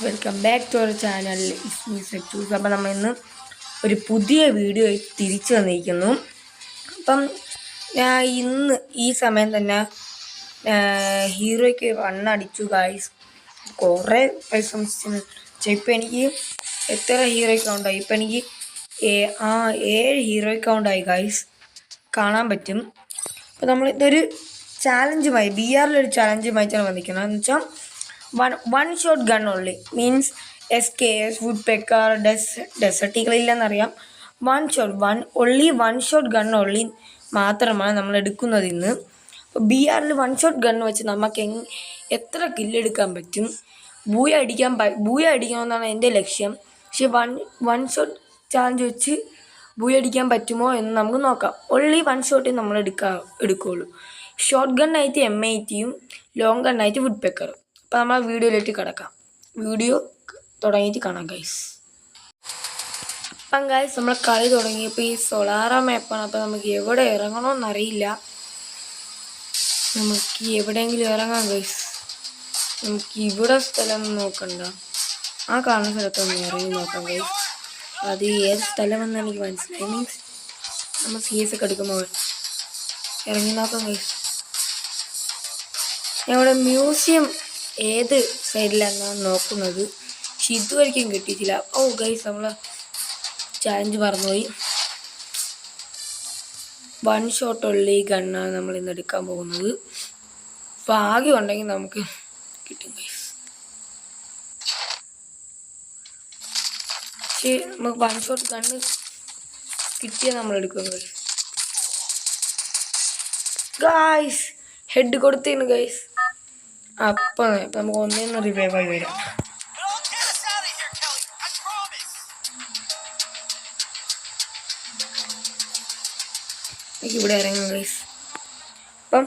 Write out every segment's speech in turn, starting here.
Welcome back to our channel ഇസ്മി സെക്യൂസ്. അപ്പം നമ്മൾ ഇന്ന് ഒരു പുതിയ വീഡിയോ തിരിച്ചു വന്നിരിക്കുന്നു. അപ്പം ഞാൻ ഇന്ന് ഈ സമയം തന്നെ ഹീറോയ്ക്ക് റണ്ണടിച്ചു ഗായ്സ്. കുറേ പൈസ ഇപ്പം എനിക്ക് എത്ര ഹീറോ അക്കൗണ്ടായി? ഇപ്പം എനിക്ക് 7 ഹീറോ അക്കൗണ്ടായി ഗായ്സ്, കാണാൻ പറ്റും. അപ്പം നമ്മൾ ഇതൊരു ചാലഞ്ചുമായി BRലൊരു ചാലഞ്ചുമായിട്ടാണ് വന്നിരിക്കുന്നത്. എന്ന് വെച്ചാൽ one shot gun only means SKS, woodpecker, desert eagle ഇല്ലെന്നറിയാം. only one shot gun only മാത്രമാണ് നമ്മൾ എടുക്കുന്നത് ഇന്ന്. അപ്പോൾ BRൽ വൺ ഷോട്ട് ഗൺ വെച്ച് നമുക്ക് എത്ര കില്ലെടുക്കാൻ പറ്റും? ബൂയ അടിക്കണമെന്നാണ് എൻ്റെ ലക്ഷ്യം. പക്ഷെ വൺ ഷോട്ട് ചാലഞ്ച് വെച്ച് ബൂയ അടിക്കാൻ പറ്റുമോ എന്ന് നമുക്ക് നോക്കാം. only വൺ ഷോട്ടേ നമ്മൾ എടുക്കുകയുള്ളൂ. Short ഗണ്ണായിട്ട് M80യും long ഗണ്ണായിട്ട് വുഡ്പെക്കറും. അപ്പോൾ നമ്മൾ വീഡിയോയിലേക്ക് കിടക്കാം. വീഡിയോ തുടങ്ങിയിട്ട് കാണാം ഗൈസ്. അപ്പം ഗൈസ് നമ്മൾ കളി തുടങ്ങിയപ്പോൾ ഈ സൊളാറ മാപ്പാണ്. അപ്പോൾ നമുക്ക് എവിടെ ഇറങ്ങണമെന്നറിയില്ല. നമുക്ക് എവിടെയെങ്കിലും ഇറങ്ങാം ഗൈസ്. നമുക്ക് ഇവിടെ സ്ഥലം നോക്കണ്ട, ആ കാണുന്ന സ്ഥലത്തൊന്ന് ഇറങ്ങി നോക്കാം ഗൈസ്. അത് ഏത് സ്ഥലമെന്ന് എനിക്ക് മനസ്സിലായി. മീൻസ് നമ്മൾ CS ഒക്കെ എടുക്കുമ്പോൾ ഇറങ്ങി നോക്കാം ഗൈസ്. ഞങ്ങളുടെ മ്യൂസിയം ഏത് സൈഡിലാണ് നോക്കുന്നത്, പക്ഷെ ഇതുവരെയ്ക്കും കിട്ടിയിട്ടില്ല. ഗൈസ് നമ്മൾ ചാലഞ്ച് മറന്നുപോയി. വൺ ഷോട്ട് ഉള്ള ഗണ്ണാണ് നമ്മൾ ഇന്ന് എടുക്കാൻ പോകുന്നത്. ഭാഗ്യം ഉണ്ടെങ്കിൽ നമുക്ക് കിട്ടും ഗൈസ്. പക്ഷേ നമുക്ക് വൺ ഷോട്ട് ഗണ്ണ് കിട്ടിയാൽ നമ്മൾ എടുക്കും ഗൈസ്. Head കൊടുത്തേന് guys. അപ്പം നമുക്ക് ഒന്നേന്ന് റിവൈവ് ആയി വരാം. ഇവിടെ ഇറങ്ങും ഗൈസ്. അപ്പം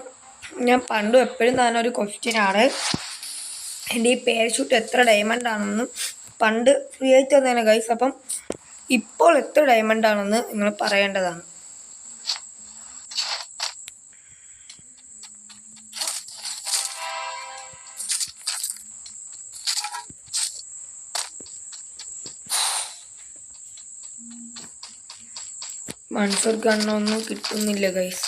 ഞാൻ പണ്ടും എപ്പോഴും തന്നെ ഒരു ക്വസ്റ്റ്യനാണ്, എൻ്റെ ഈ പാരഷൂട്ട് എത്ര ഡയമണ്ട് ആണെന്ന് പണ്ട് ഫ്രീ ആയിട്ട് തന്നേനെ ഗൈസ്. അപ്പം ഇപ്പോൾ എത്ര ഡയമണ്ട് ആണെന്ന് നിങ്ങൾ പറയേണ്ടതാണ്. വൺ ഷോട്ട് ഗണ്ണൊന്നും കിട്ടുന്നില്ല ഗൈസ്.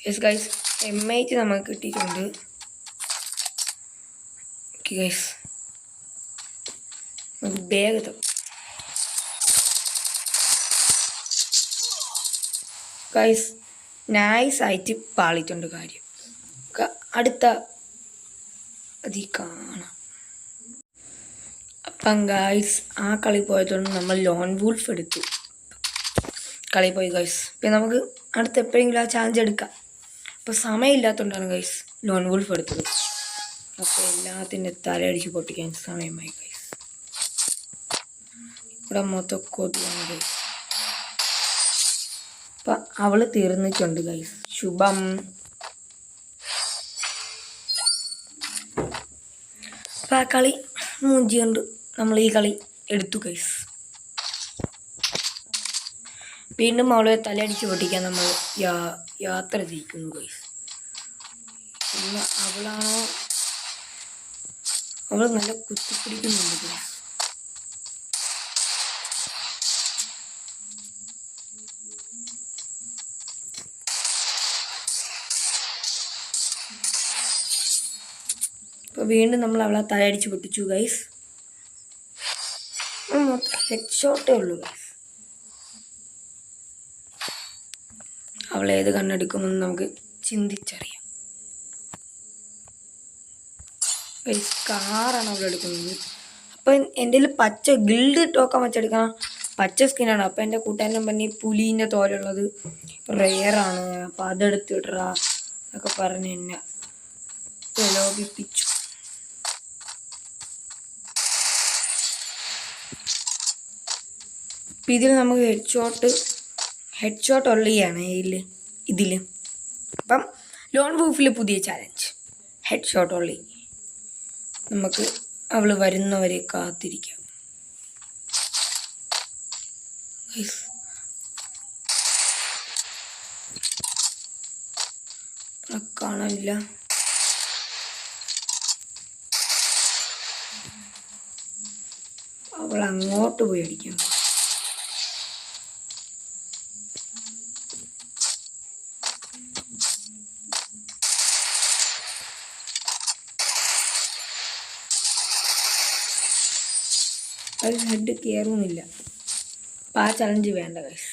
യെസ് ഗൈസ്, M80 നമുക്ക് കിട്ടിയിട്ടുണ്ട്. ഓക്കെ ഗൈസ്, നമുക്ക് ബാഗ് ഗൈസ് നൈസായിട്ട് പാളിയിട്ടുണ്ട് കാര്യം. അടുത്ത അതി കാണാം. അപ്പം ഗൈസ് ആ കളി പോയതുകൊണ്ട് നമ്മൾ ലോൺ വൂൾഫ് എടുത്തു. കളി പോയി ഗൈസ്. പിന്നെ നമുക്ക് അടുത്ത് എപ്പോഴെങ്കിലും ആ ചാലഞ്ച് എടുക്കാം. അപ്പോൾ സമയമില്ലാത്തതുകൊണ്ടാണ് ഗൈസ് ലോൺ വൂൾഫ് എടുത്തത്. അപ്പോൾ എല്ലാത്തിൻ്റെ തലയടിച്ച് പൊട്ടിക്കാൻ സമയമായി ഗൈസ്. ഇവിടെ മൊത്തം കൊതിയാണ് ഗൈസ്. അപ്പം അവൾ തീർന്നിട്ടുണ്ട് ഗൈസ്. ശുഭം. അപ്പം ആ കളി മൂഞ്ചിയുണ്ട്. നമ്മൾ ഈ കളി എടുത്തു ഗൈസ്. വീണ്ടും അവളെ തലയടിച്ച് പൊട്ടിക്കാൻ നമ്മൾ യാത്ര ചെയ്യിക്കുന്നു ഗൈസ്. പിന്നെ അവൾ നല്ല കുത്തിപ്പിടിക്കുന്നുണ്ട് ഗൈസ്. അപ്പോൾ വീണ്ടും നമ്മൾ അവളെ തലയടിച്ച് പൊട്ടിച്ചു ഗൈസ്. മൊത്തം ഹെഡ് ഷോട്ടേ ഉള്ളൂ ഗൈസ്. അവളേത് കണ്ണെടുക്കുമെന്ന് നമുക്ക് ചിന്തിച്ചറിയാം ഗൈസ്. കാറാണ് അവളെടുക്കുന്നത്. അപ്പം എൻ്റെ കയ്യിൽ പച്ച ഗിൽഡ് ടോക്കൺ വെച്ചെടുക്കണം, പച്ച സ്കിന്നാണ്. അപ്പം എൻ്റെ കൂട്ടുകാരനും പറഞ്ഞ് പുലീൻ്റെ തോലുള്ളത് റെയറാണ്, അപ്പം അതെടുത്തിടറാ എന്നൊക്കെ പറഞ്ഞ് എന്നെ പ്രലോഭിപ്പിച്ചു. അപ്പം ഇതിൽ നമുക്ക് ഹെഡ് ഷോട്ട് ഉള്ളതാണ് ഇതിൽ. അപ്പം ലോൺ വൂൾഫിൽ പുതിയ ചാലഞ്ച് ഹെഡ് ഷോട്ട് ഉള്ളി. നമുക്ക് അവൾ വരുന്നവരെ കാത്തിരിക്കാം. കാണില്ല. അവൾ അങ്ങോട്ട് പോയി അടിക്കണം. അത് ഹെഡ് കയറുന്നില്ല. അപ്പം ആ ചലഞ്ച് വേണ്ട ഗൈസ്.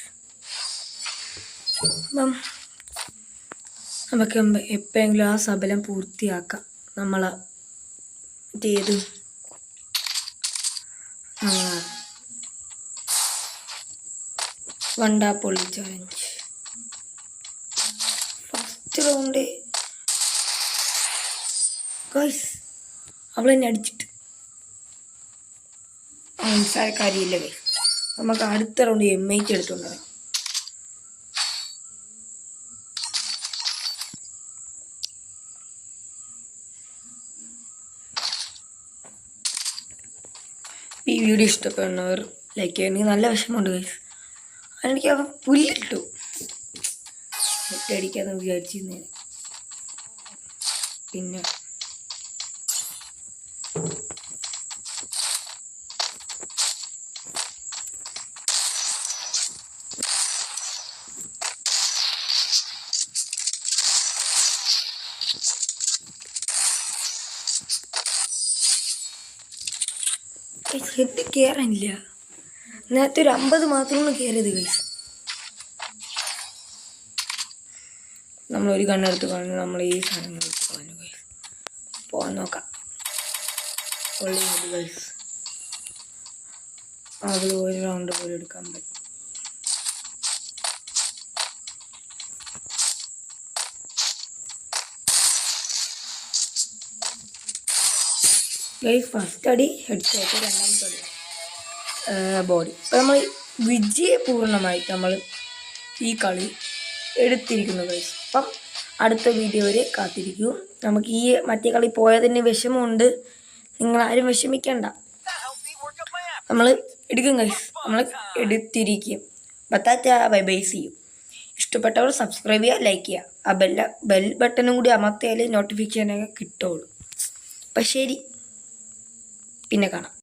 അപ്പം നമുക്ക് എപ്പോഴെങ്കിലും ആ ശബലം പൂർത്തിയാക്കാം. നമ്മളെ മറ്റേത് വണ്ടാപ്പൊളി ചലഞ്ച് ഫസ്റ്റ് റൗണ്ട് ഗൈസ് അവളെന്നെ അടിച്ചിട്ട് നിസ്സാരക്കാരിയില്ല ഗൈസ്. നമുക്ക് അടുത്ത റൗണ്ട് M8 എടുത്തുകൊണ്ടുവരാം. ഈ വീഡിയോ ഇഷ്ടപ്പെടുന്നവർ ലൈക്ക് ചെയ്യണമെങ്കിൽ നല്ല വിഷമമുണ്ട് ഗൈസ്. എനിക്ക് അവൻ പുല്ലിട്ടു അടിക്കാന്ന് വിചാരിച്ചിരുന്നേ. പിന്നെ ഹെഡ് കയറാനില്ല. നേരത്തെ ഒരു 50 മാത്രമാണ് കയറിയത് ഗൈസ്. നമ്മളൊരു കണ്ണെടുത്ത് കളഞ്ഞു. നമ്മൾ ഈ സാധനം എടുത്ത് കളഞ്ഞു ഗൈസ്. പോകാൻ നോക്കാം. ഗൈസ് അത് ഒരു റൗണ്ട് പോലും എടുക്കാൻ പറ്റും. ഗൈസ് ഫസ്റ്റ് അടി ഹെഡ് ഷോട്ട്, രണ്ടാമത്തെ അടി ബോഡി. അപ്പം നമ്മൾ വിജയപൂർണ്ണമായിട്ട് നമ്മൾ ഈ കളി എടുത്തിരിക്കുന്നു ഗൈസ്. അപ്പം അടുത്ത വീഡിയോ വരെ കാത്തിരിക്കൂ. നമുക്ക് ഈ മറ്റേ കളി പോയതിന് വിഷമമുണ്ട്. നിങ്ങളാരും വിഷമിക്കണ്ട. നമ്മൾ എടുക്കും ഗൈസ്. നമ്മൾ എടുത്തിരിക്കും. ബത്താറ്റ ബൈ ബൈ സി യു. ഇഷ്ടപ്പെട്ടവർ സബ്സ്ക്രൈബ് ചെയ്യുക, ലൈക്ക് ചെയ്യുക. ആ ബെൽ ബട്ടണും കൂടി അമർത്തിയാലേ നോട്ടിഫിക്കേഷനൊക്കെ കിട്ടുള്ളൂ. അപ്പം ശരി, പിന്നെ കാണാം.